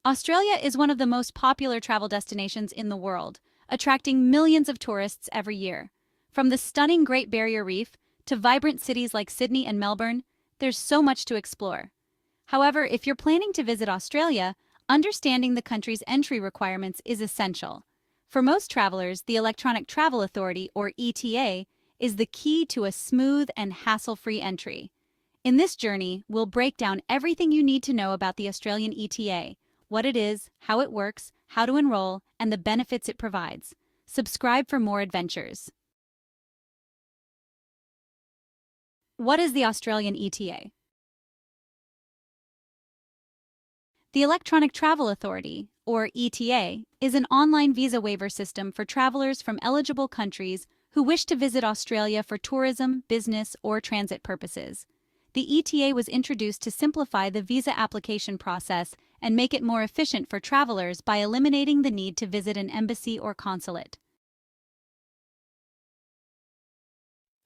Australia is one of the most popular travel destinations in the world, attracting millions of tourists every year. From the stunning Great Barrier Reef to vibrant cities like Sydney and Melbourne, there's so much to explore. However, if you're planning to visit Australia, understanding the country's entry requirements is essential. For most travelers, the Electronic Travel Authority, or ETA, is the key to a smooth and hassle-free entry. In this journey, we'll break down everything you need to know about the Australian ETA, what it is, how it works, how to enroll, and the benefits it provides. Subscribe for more adventures. What is the Australian ETA? The Electronic Travel Authority, or ETA, is an online visa waiver system for travelers from eligible countries who wish to visit Australia for tourism, business, or transit purposes. The ETA was introduced to simplify the visa application process and make it more efficient for travelers by eliminating the need to visit an embassy or consulate.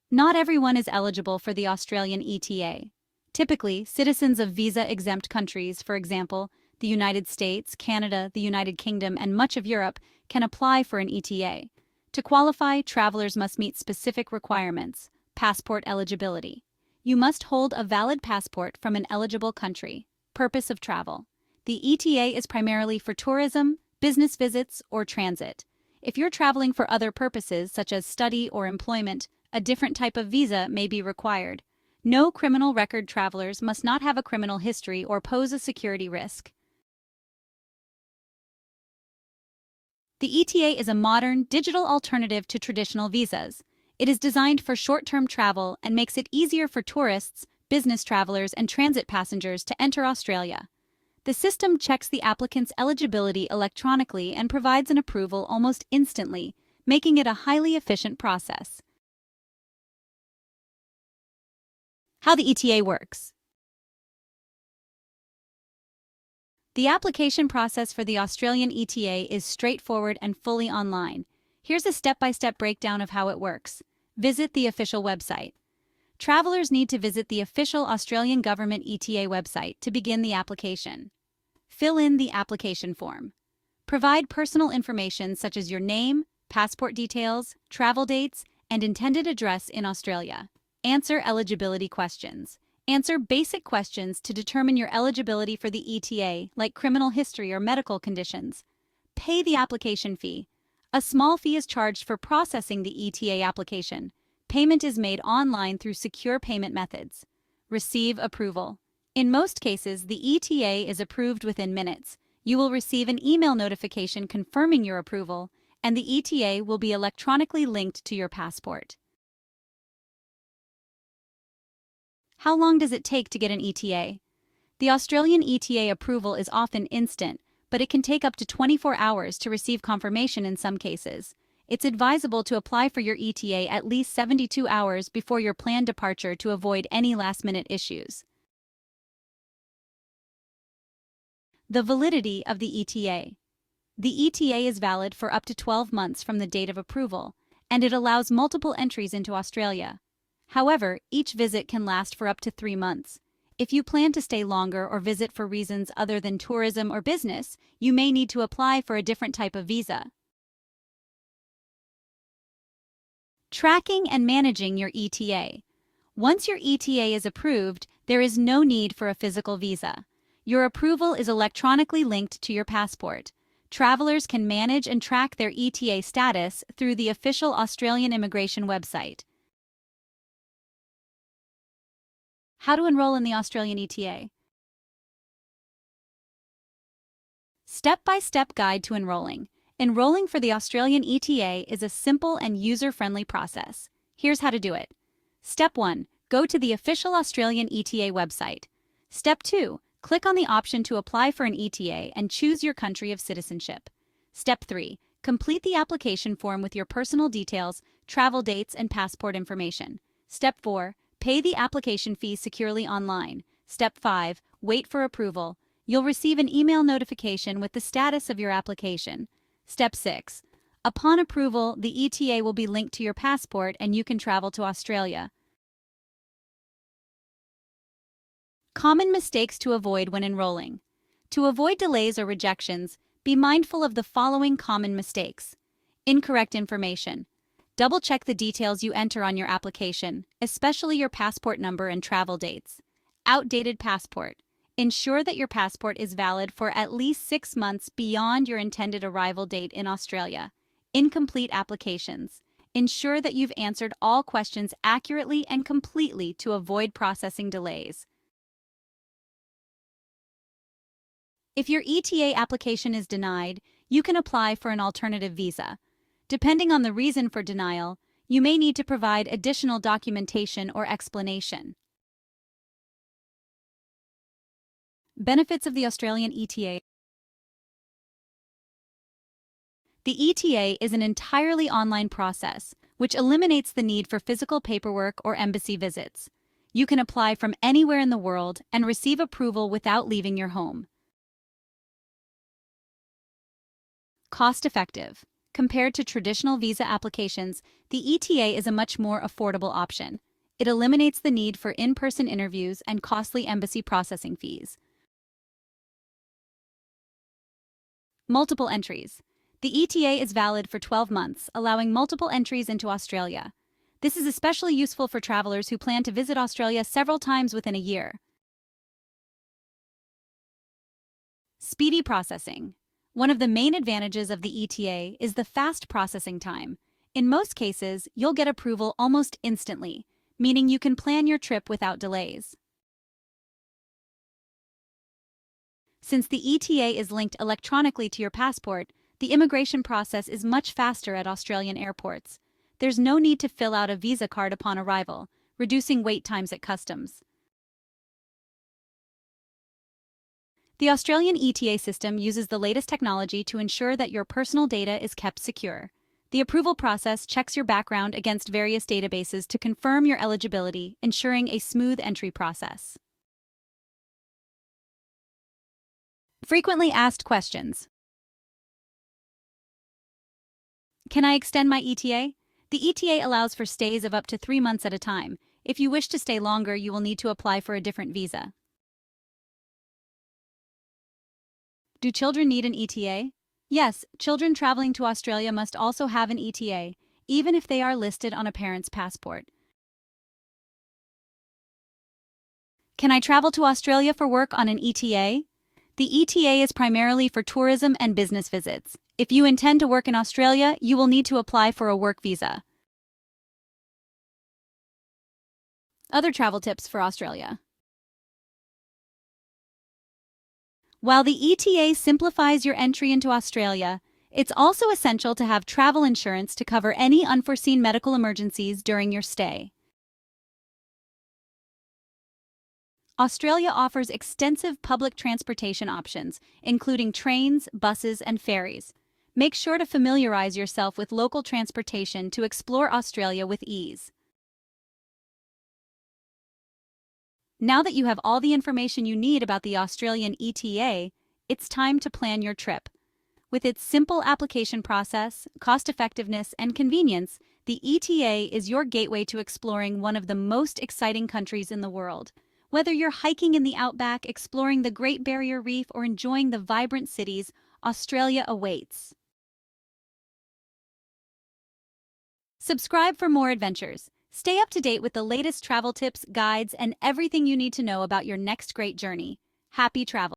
Not everyone is eligible for the Australian ETA. Typically, citizens of visa-exempt countries, for example, the United States, Canada, the United Kingdom, and much of Europe, can apply for an ETA. To qualify, travelers must meet specific requirements. Passport eligibility. You must hold a valid passport from an eligible country. Purpose of travel. The ETA is primarily for tourism, business visits, or transit. If you're traveling for other purposes, such as study or employment, a different type of visa may be required. No criminal record travelers must not have a criminal history or pose a security risk. The ETA is a modern, digital alternative to traditional visas. It is designed for short-term travel and makes it easier for tourists, business travelers, and transit passengers to enter Australia. The system checks the applicant's eligibility electronically and provides an approval almost instantly, making it a highly efficient process. How the ETA works. The application process for the Australian ETA is straightforward and fully online. Here's a step-by-step breakdown of how it works. Visit the official website. Travelers need to visit the official Australian Government ETA website to begin the application. Fill in the application form. Provide personal information such as your name, passport details, travel dates, and intended address in Australia. Answer eligibility questions. Answer basic questions to determine your eligibility for the ETA, like criminal history or medical conditions. Pay the application fee. A small fee is charged for processing the ETA application. Payment is made online through secure payment methods. Receive approval. In most cases, the ETA is approved within minutes. You will receive an email notification confirming your approval, and the ETA will be electronically linked to your passport. How long does it take to get an ETA? The Australian ETA approval is often instant, but it can take up to 24 hours to receive confirmation in some cases. It's advisable to apply for your ETA at least 72 hours before your planned departure to avoid any last-minute issues. The validity of the ETA. The ETA is valid for up to 12 months from the date of approval, and it allows multiple entries into Australia. However, each visit can last for up to 3 months. If you plan to stay longer or visit for reasons other than tourism or business, you may need to apply for a different type of visa. Tracking and managing your ETA. Once your ETA is approved, there is no need for a physical visa. Your approval is electronically linked to your passport. Travelers can manage and track their ETA status through the official Australian immigration website. How to enroll in the Australian ETA. Step-by-step guide to enrolling. Enrolling for the Australian ETA is a simple and user-friendly process. Here's how to do it. Step 1. Go to the official Australian ETA website. Step 2. Click on the option to apply for an ETA and choose your country of citizenship. Step 3. Complete the application form with your personal details, travel dates, and passport information. Step 4. Pay the application fee securely online. Step 5. Wait for approval. You'll receive an email notification with the status of your application. Step 6. Upon approval, the ETA will be linked to your passport and you can travel to Australia. Common mistakes to avoid when enrolling. To avoid delays or rejections, be mindful of the following common mistakes. Incorrect information. Double-check the details you enter on your application, especially your passport number and travel dates. Outdated passport. Ensure that your passport is valid for at least 6 months beyond your intended arrival date in Australia. Incomplete applications. Ensure that you've answered all questions accurately and completely to avoid processing delays. If your ETA application is denied, you can apply for an alternative visa. Depending on the reason for denial, you may need to provide additional documentation or explanation. Benefits of the Australian ETA. The ETA is an entirely online process, which eliminates the need for physical paperwork or embassy visits. You can apply from anywhere in the world and receive approval without leaving your home. Cost-effective. Compared to traditional visa applications, the ETA is a much more affordable option. It eliminates the need for in-person interviews and costly embassy processing fees. Multiple entries. The ETA is valid for 12 months, allowing multiple entries into Australia. This is especially useful for travelers who plan to visit Australia several times within a year. Speedy processing. One of the main advantages of the ETA is the fast processing time. In most cases, you'll get approval almost instantly, meaning you can plan your trip without delays. Since the ETA is linked electronically to your passport, the immigration process is much faster at Australian airports. There's no need to fill out a visa card upon arrival, reducing wait times at customs. The Australian ETA system uses the latest technology to ensure that your personal data is kept secure. The approval process checks your background against various databases to confirm your eligibility, ensuring a smooth entry process. Frequently asked questions. Can I extend my ETA? The ETA allows for stays of up to 3 months at a time. If you wish to stay longer, you will need to apply for a different visa. Do children need an ETA? Yes, children traveling to Australia must also have an ETA, even if they are listed on a parent's passport. Can I travel to Australia for work on an ETA? The ETA is primarily for tourism and business visits. If you intend to work in Australia, you will need to apply for a work visa. Other travel tips for Australia. While the ETA simplifies your entry into Australia, it's also essential to have travel insurance to cover any unforeseen medical emergencies during your stay. Australia offers extensive public transportation options, including trains, buses, and ferries. Make sure to familiarize yourself with local transportation to explore Australia with ease. Now that you have all the information you need about the Australian ETA, it's time to plan your trip. With its simple application process, cost-effectiveness, and convenience, the ETA is your gateway to exploring one of the most exciting countries in the world. Whether you're hiking in the outback, exploring the Great Barrier Reef, or enjoying the vibrant cities, Australia awaits. Subscribe for more adventures. Stay up to date with the latest travel tips, guides, and everything you need to know about your next great journey. Happy travel!